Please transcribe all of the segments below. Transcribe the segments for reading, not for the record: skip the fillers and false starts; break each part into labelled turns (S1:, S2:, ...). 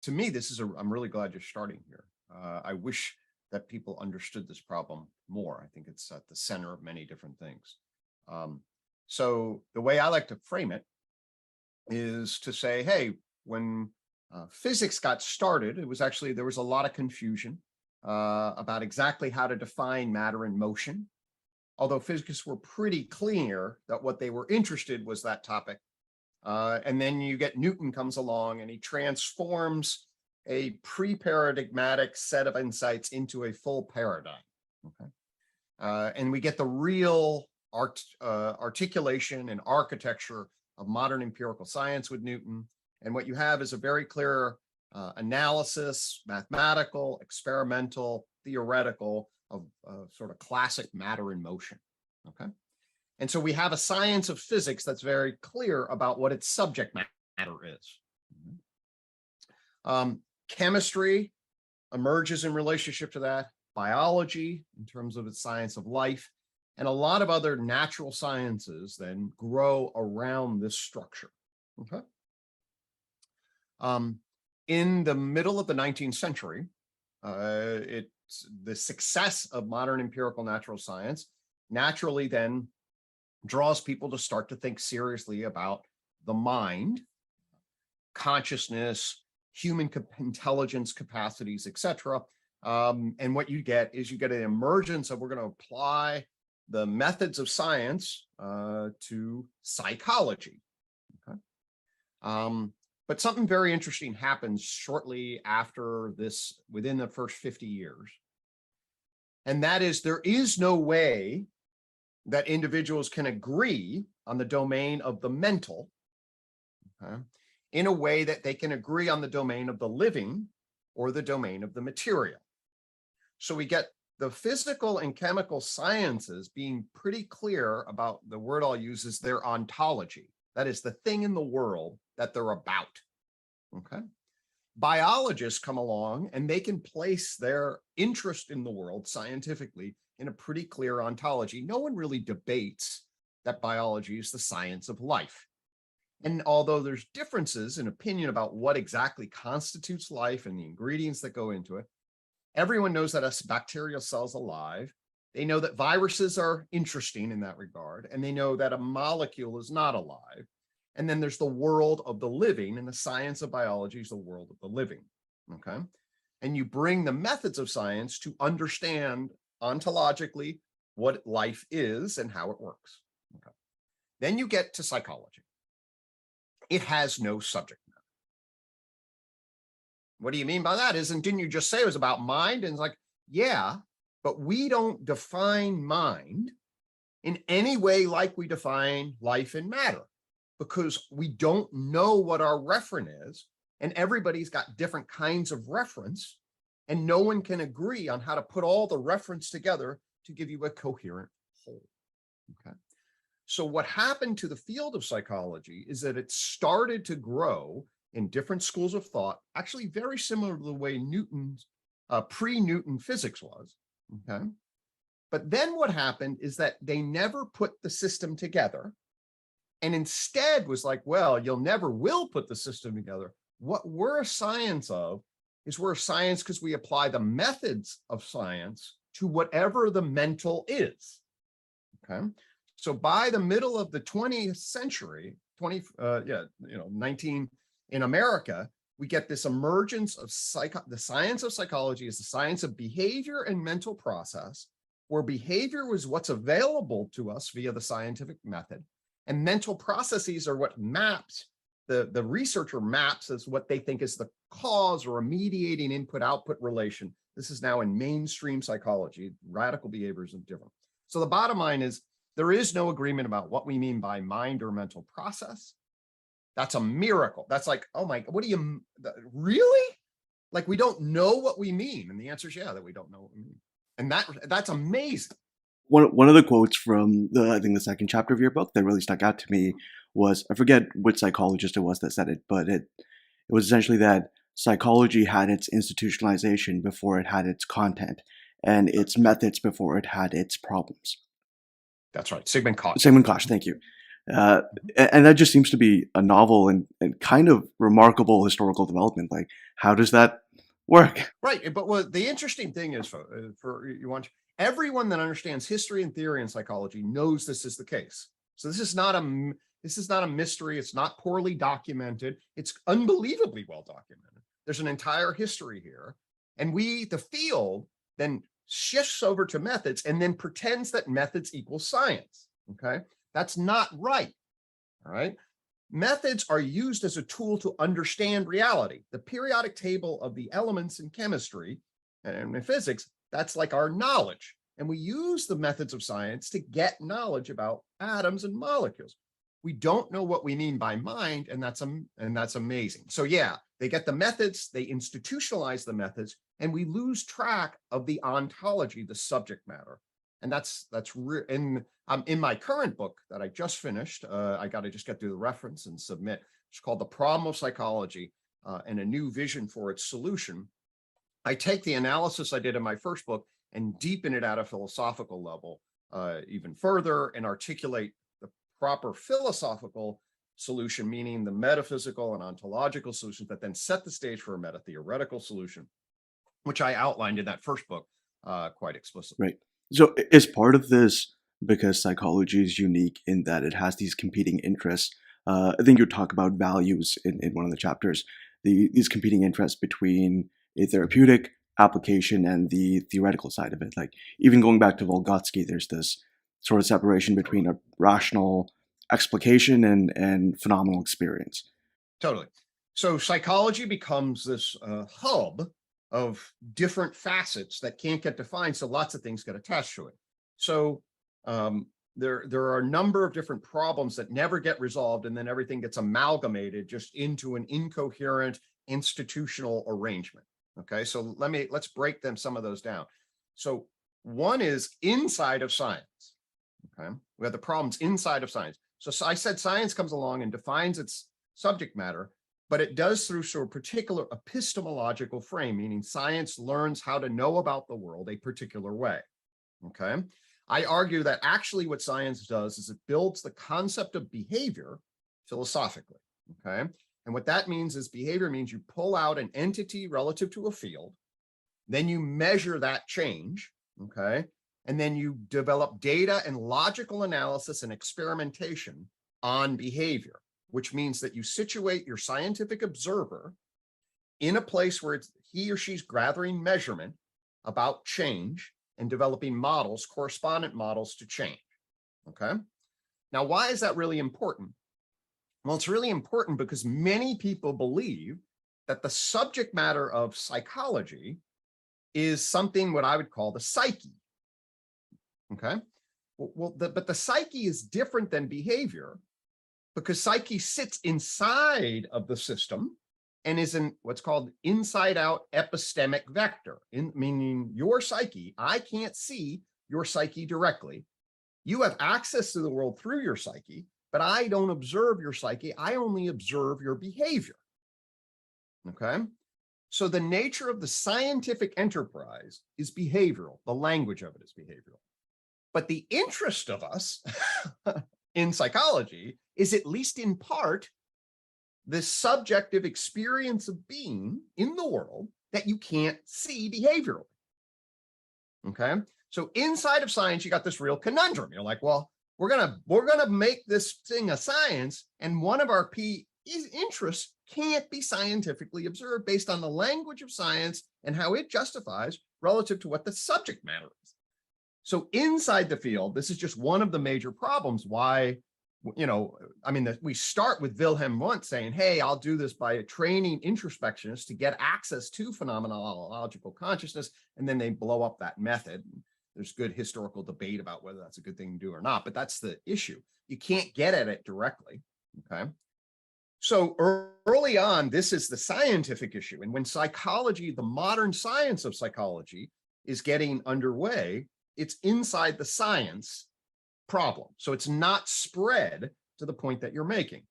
S1: to me, I'm really glad you're starting here. I wish that people understood this problem more. I think it's at the center of many different things. Um, so the way I like to frame it is to say, hey, when physics got started, there was a lot of confusion about exactly how to define matter and motion. Although physicists were pretty clear that what they were interested was that topic. And then you get Newton comes along and he transforms a pre-paradigmatic set of insights into a full paradigm. Okay. And we get the real articulation and architecture of modern empirical science with Newton. And what you have is a very clear analysis, mathematical, experimental, theoretical of sort of classic matter and motion. Okay. And so we have a science of physics that's very clear about what its subject matter is. Chemistry emerges in relationship to that, biology in terms of its science of life, and a lot of other natural sciences then grow around this structure. Okay. In the middle of the 19th century, the success of modern empirical natural science naturally then draws people to start to think seriously about the mind, consciousness, human intelligence capacities, etc. And what you get is an emergence of we're going to apply the methods of science to psychology. Okay. But something very interesting happens shortly after this, within the first 50 years. And that is, there is no way that individuals can agree on the domain of the mental, okay, in a way that they can agree on the domain of the living or the domain of the material. So we get the physical and chemical sciences being pretty clear about, the word I'll use is their ontology. That is the thing in the world that they're about. Okay. Biologists come along and they can place their interest in the world scientifically in a pretty clear ontology. No one really debates that biology is the science of life. And although there's differences in opinion about what exactly constitutes life and the ingredients that go into it, everyone knows that a bacterial cell's alive. They know that viruses are interesting in that regard, and they know that a molecule is not alive. And then there's the world of the living, and the science of biology is the world of the living. Okay. And you bring the methods of science to understand ontologically what life is and how it works. Okay. Then you get to psychology. It has no subject matter. What do you mean by that? Didn't you just say it was about mind? And it's like, yeah, but we don't define mind in any way like we define life and matter, because we don't know what our referent is, and everybody's got different kinds of reference, and no one can agree on how to put all the reference together to give you a coherent whole. Okay. So what happened to the field of psychology is that it started to grow in different schools of thought, actually very similar to the way Newton's pre-Newton physics was. Okay. But then what happened is that they never put the system together, and instead was like, well, you'll never will put the system together. What we're a science of is we're a science because we apply the methods of science to whatever the mental is. Okay. So by the middle of the 20th century, 19 in America, we get this emergence of the science of psychology is the science of behavior and mental process, where behavior was what's available to us via the scientific method, and mental processes are what maps, the researcher maps as what they think is the cause or a mediating input-output relation. This is now in mainstream psychology. Radical behaviors are different. So the bottom line is, there is no agreement about what we mean by mind or mental process. That's a miracle. That's like, oh my, what do you, really? Like, we don't know what we mean. And the answer is, yeah, that we don't know what we mean. And that's amazing.
S2: One of the quotes from I think the second chapter of your book that really stuck out to me was, I forget which psychologist it was that said it, but it was essentially that psychology had its institutionalization before it had its content, and its methods before it had its problems.
S1: That's right. Sigmund Koch.
S2: Sigmund Koch, thank you. And that just seems to be a novel and kind of remarkable historical development. Like, how does that work?
S1: Right. But what the interesting thing is for you want everyone that understands history and theory and psychology knows this is the case. So this is not a mystery. It's not poorly documented. It's unbelievably well documented. There's an entire history here. And the field, then shifts over to methods and then pretends that methods equal science. Okay. That's not right. All right. Methods are used as a tool to understand reality. The periodic table of the elements in chemistry and in physics, that's like our knowledge. And we use the methods of science to get knowledge about atoms and molecules. We don't know what we mean by mind, and that's amazing. So yeah, they get the methods, they institutionalize the methods, and we lose track of the ontology, the subject matter. And that's real. And in my current book that I just finished, I got to just get through the reference and submit. It's called The Problem of Psychology and a New Vision for Its Solution. I take the analysis I did in my first book and deepen it at a philosophical level even further and articulate the proper philosophical solution, meaning the metaphysical and ontological solutions that then set the stage for a meta-theoretical solution, which I outlined in that first book quite explicitly.
S2: Right. So is part of this because psychology is unique in that it has these competing interests? I think you talk about values in one of the chapters, these competing interests between a therapeutic application and the theoretical side of it. Like even going back to Vygotsky, there's this sort of separation between a rational explication and phenomenal experience.
S1: Totally. So psychology becomes this hub of different facets that can't get defined. So lots of things get attached to it. So there are a number of different problems that never get resolved, and then everything gets amalgamated just into an incoherent institutional arrangement. Okay, so let's break some of those down. So one is inside of science. Okay, we have the problems inside of science. So I said science comes along and defines its subject matter, but it does through sort of particular epistemological frame, meaning science learns how to know about the world a particular way. Okay. I argue that actually what science does is it builds the concept of behavior philosophically. Okay. And what that means is behavior means you pull out an entity relative to a field, then you measure that change. Okay. And then you develop data and logical analysis and experimentation on behavior, which means that you situate your scientific observer in a place where he or she's gathering measurement about change and developing models, correspondent models to change. Okay. Now, why is that really important? Well, it's really important because many people believe that the subject matter of psychology is something what I would call the psyche. Okay. But the psyche is different than behavior because psyche sits inside of the system and is in what's called inside out epistemic vector, meaning your psyche. I can't see your psyche directly. You have access to the world through your psyche, but I don't observe your psyche. I only observe your behavior. Okay. So the nature of the scientific enterprise is behavioral. The language of it is behavioral. But the interest of us in psychology is, at least in part, this subjective experience of being in the world that you can't see behaviorally. Okay. So inside of science, you got this real conundrum. You're like, well, we're gonna make this thing a science, and one of our interests can't be scientifically observed based on the language of science and how it justifies relative to what the subject matter is. So inside the field, this is just one of the major problems why, we start with Wilhelm Wundt saying, hey, I'll do this by training introspectionists to get access to phenomenological consciousness, and then they blow up that method. There's good historical debate about whether that's a good thing to do or not, but that's the issue. You can't get at it directly, okay? So early on, this is the scientific issue. And when psychology, the modern science of psychology, is getting underway, it's inside the science problem. So it's not spread to the point that you're making.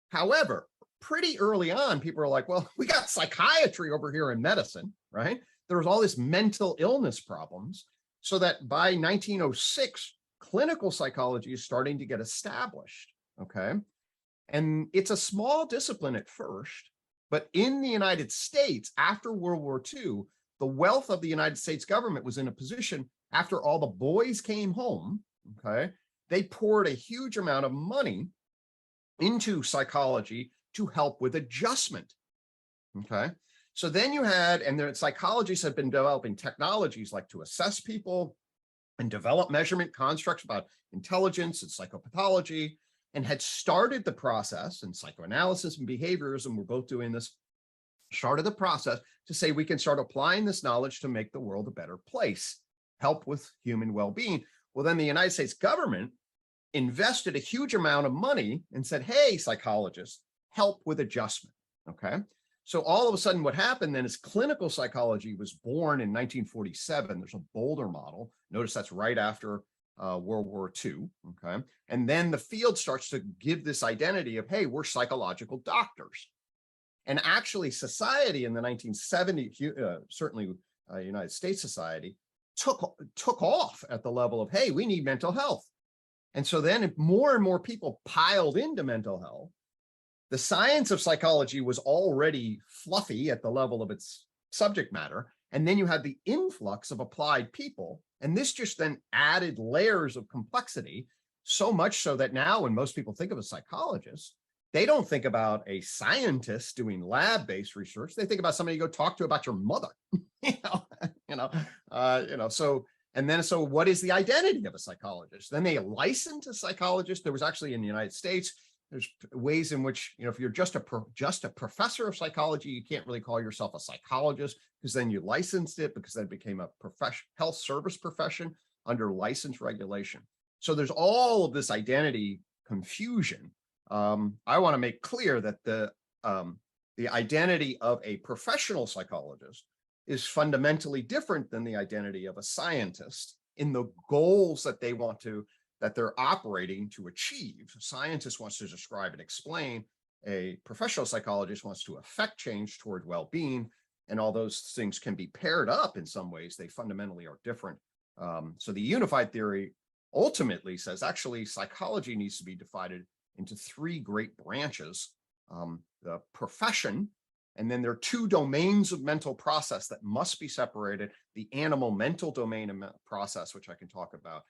S1: However, pretty early on, people are like, well, we got psychiatry over here in medicine, right? There was all this mental illness problems. So that by 1906, clinical psychology is starting to get established, okay? And it's a small discipline at first, But in the United States, after World War II, the wealth of the United States government was in a position after all the boys came home, okay, they poured a huge amount of money into psychology to help with adjustment. Okay. So then you had, and the psychologists have been developing technologies like to assess people and develop measurement constructs about intelligence and psychopathology, and had started the process, and psychoanalysis and behaviorism were both doing this, started the process to say we can start applying this knowledge to make the world a better place, help with human well-being. Well, then the United States government invested a huge amount of money and said, hey, psychologists, help with adjustment. Okay. So all of a sudden, what happened then is clinical psychology was born in 1947. There's a Boulder model. Notice that's right after World War II. Okay. And then the field starts to give this identity of, hey, we're psychological doctors. And actually, society in the 1970s, certainly United States society, took off at the level of, hey, we need mental health. And so then if more and more people piled into mental health, the science of psychology was already fluffy at the level of its subject matter. And then you had the influx of applied people. And this just then added layers of complexity, so much so that now when most people think of a psychologist, they don't think about a scientist doing lab-based research. They think about somebody you go talk to about your mother. So what is the identity of a psychologist? Then they licensed a psychologist. There was actually in the United States, there's ways in which, if you're just a professor of psychology, you can't really call yourself a psychologist, because then you licensed it, because then it became a health service profession under license regulation. So there's all of this identity confusion. I want to make clear that the identity of a professional psychologist is fundamentally different than the identity of a scientist in the goals that they're operating to achieve. A scientist wants to describe and explain. A professional psychologist wants to affect change toward well-being, and all those things can be paired up in some ways. They fundamentally are different. So the unified theory ultimately says actually psychology needs to be divided into three great branches: the profession, and then there are two domains of mental process that must be separated: the animal mental domain of process, which I can talk about,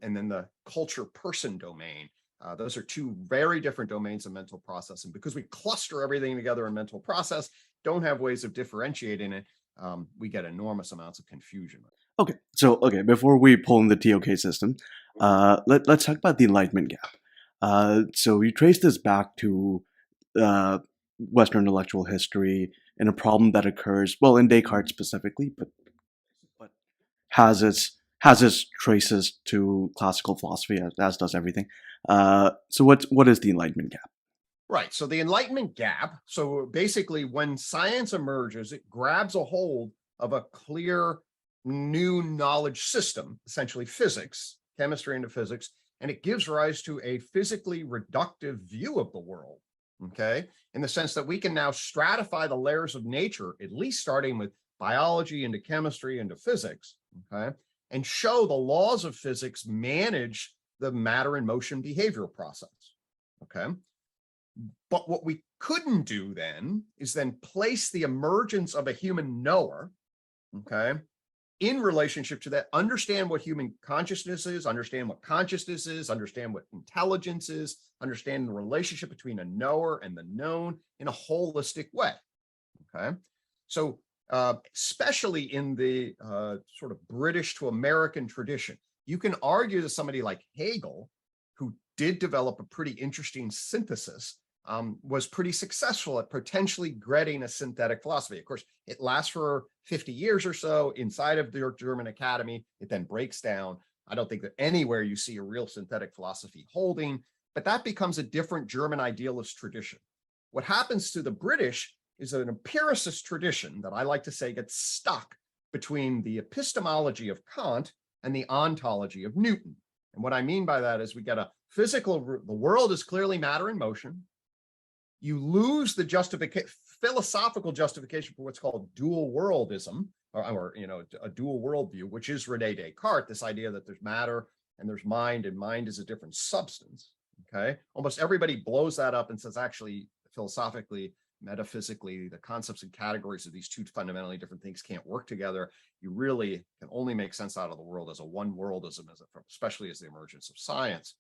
S1: and then the culture person domain. Those are two very different domains of mental process. And because we cluster everything together in mental process, don't have ways of differentiating it, we get enormous amounts of confusion.
S2: Okay, before we pull in the TOK system, let's talk about the Enlightenment gap. So we trace this back to Western intellectual history and a problem that occurs, well, in Descartes specifically, but has its traces to classical philosophy, as does everything. So what is the Enlightenment gap?
S1: Right. So the Enlightenment gap. So basically, when science emerges, it grabs a hold of a clear new knowledge system, essentially physics, chemistry into physics, and it gives rise to a physically reductive view of the world. Okay. In the sense that we can now stratify the layers of nature, at least starting with biology into chemistry into physics. Okay. And show the laws of physics manage the matter and motion behavioral process. Okay. But what we couldn't do then is then place the emergence of a human knower, okay, in relationship to that, understand what human consciousness is, understand what consciousness is, understand what intelligence is, understand the relationship between a knower and the known in a holistic way. Okay. So especially in the sort of British to American tradition, you can argue that somebody like Hegel, who did develop a pretty interesting synthesis, was pretty successful at potentially getting a synthetic philosophy. Of course, it lasts for 50 years or so inside of the German academy. It then breaks down. I don't think that anywhere you see a real synthetic philosophy holding, but that becomes a different German idealist tradition. What happens to the British is an empiricist tradition that I like to say gets stuck between the epistemology of Kant and the ontology of Newton. And what I mean by that is we get a physical, the world is clearly matter in motion. You lose the philosophical justification for what's called dual worldism, or a dual worldview, which is Rene Descartes, this idea that there's matter and there's mind, and mind is a different substance. Okay. Almost everybody blows that up and says, actually, philosophically, metaphysically, the concepts and categories of these two fundamentally different things can't work together. You really can only make sense out of the world as a one worldism, especially as the emergence of science.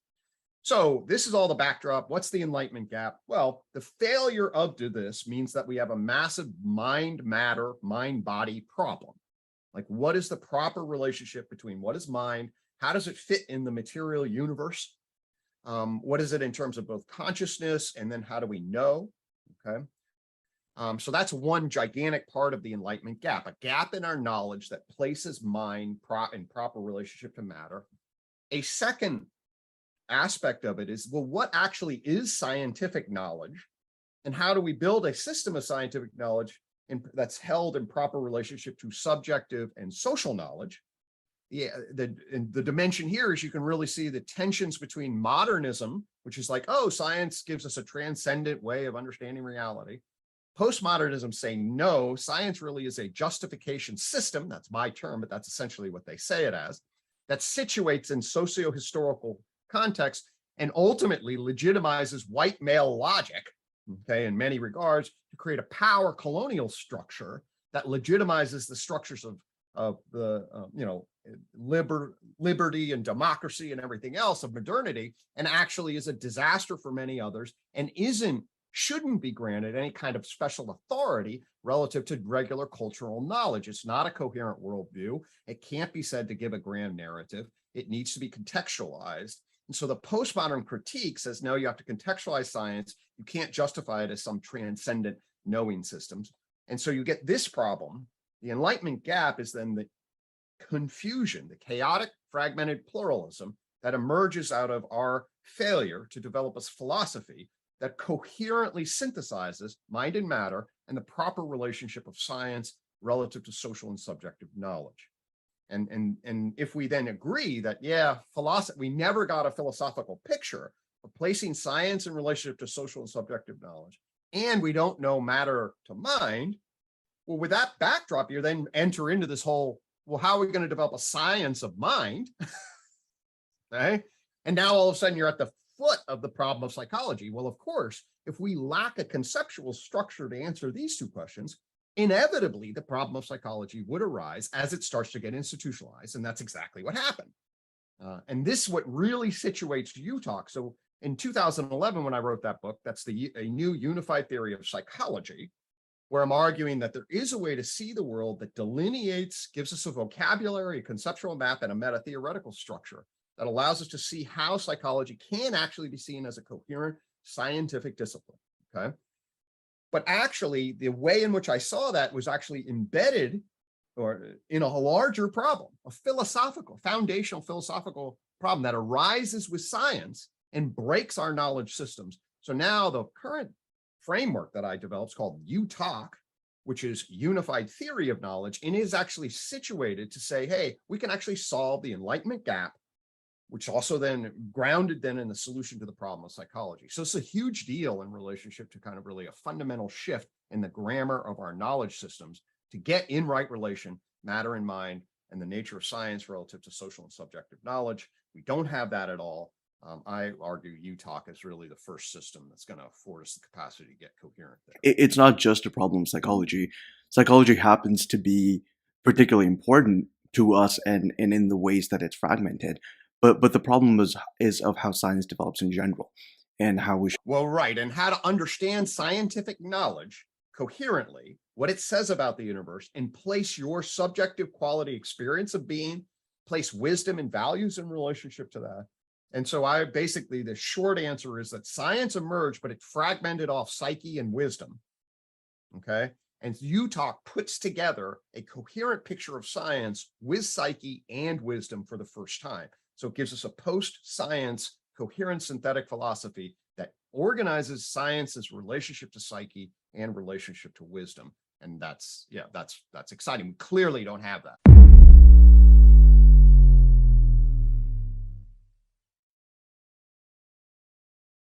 S1: So this is all the backdrop. What's the Enlightenment gap? Well, the failure of this means that we have a massive mind-matter, mind-body problem. Like, what is the proper relationship between what is mind? How does it fit in the material universe? What is it in terms of both consciousness, and then how do we know? Okay. So that's one gigantic part of the Enlightenment gap, a gap in our knowledge that places mind in proper relationship to matter. A second aspect of it is, well, what actually is scientific knowledge, and how do we build a system of scientific knowledge that's held in proper relationship to subjective and social knowledge? Yeah, the dimension here is you can really see the tensions between modernism, which is like, oh, science gives us a transcendent way of understanding reality. Postmodernism saying, no, science really is a justification system. That's my term, but that's essentially what they say it as, that situates in socio-historical context and ultimately legitimizes white male logic, okay, in many regards, to create a power colonial structure that legitimizes the structures of the liberty and democracy and everything else of modernity, and actually is a disaster for many others, and shouldn't be granted any kind of special authority relative to regular cultural knowledge. It's not a coherent worldview. It can't be said to give a grand narrative. It needs to be contextualized. And so the postmodern critique says, no, you have to contextualize science. You can't justify it as some transcendent knowing systems. And so you get this problem. The Enlightenment gap is then the confusion, the chaotic, fragmented pluralism that emerges out of our failure to develop a philosophy that coherently synthesizes mind and matter and the proper relationship of science relative to social and subjective knowledge. And if we then agree that, yeah, we never got a philosophical picture of placing science in relationship to social and subjective knowledge, and we don't know matter to mind, well, with that backdrop, you then enter into this whole, well, how are we going to develop a science of mind? Okay. And now all of a sudden you're at the foot of the problem of psychology. Well, of course, if we lack a conceptual structure to answer these two questions, inevitably the problem of psychology would arise as it starts to get institutionalized. And that's exactly what happened. And this is what really situates UTalk. So in 2011, when I wrote that book, that's a new unified theory of psychology, where I'm arguing that there is a way to see the world that delineates, gives us a vocabulary, a conceptual map, and a meta-theoretical structure that allows us to see how psychology can actually be seen as a coherent scientific discipline, okay? But actually, the way in which I saw that was actually embedded or in a larger problem, a foundational philosophical problem that arises with science and breaks our knowledge systems. So now the current framework that I developed is called UTalk, which is Unified Theory of Knowledge, and is actually situated to say, hey, we can actually solve the Enlightenment gap, which also then grounded then in the solution to the problem of psychology. So it's a huge deal in relationship to kind of really a fundamental shift in the grammar of our knowledge systems to get in right relation, matter and mind, and the nature of science relative to social and subjective knowledge. We don't have that at all. I argue UTalk is really the first system that's going to afford us the capacity to get coherent there.
S2: It's not just a problem of psychology. Psychology happens to be particularly important to us and in the ways that it's fragmented. But the problem is of how science develops in general and how we should.
S1: Well, right. And how to understand scientific knowledge coherently, what it says about the universe, and place your subjective quality experience of being, place wisdom and values in relationship to that. And so the short answer is that science emerged, but it fragmented off psyche and wisdom. Okay. And UTalk puts together a coherent picture of science with psyche and wisdom for the first time. So it gives us a post-science coherent synthetic philosophy that organizes science's relationship to psyche and relationship to wisdom. And that's exciting. We clearly don't have that.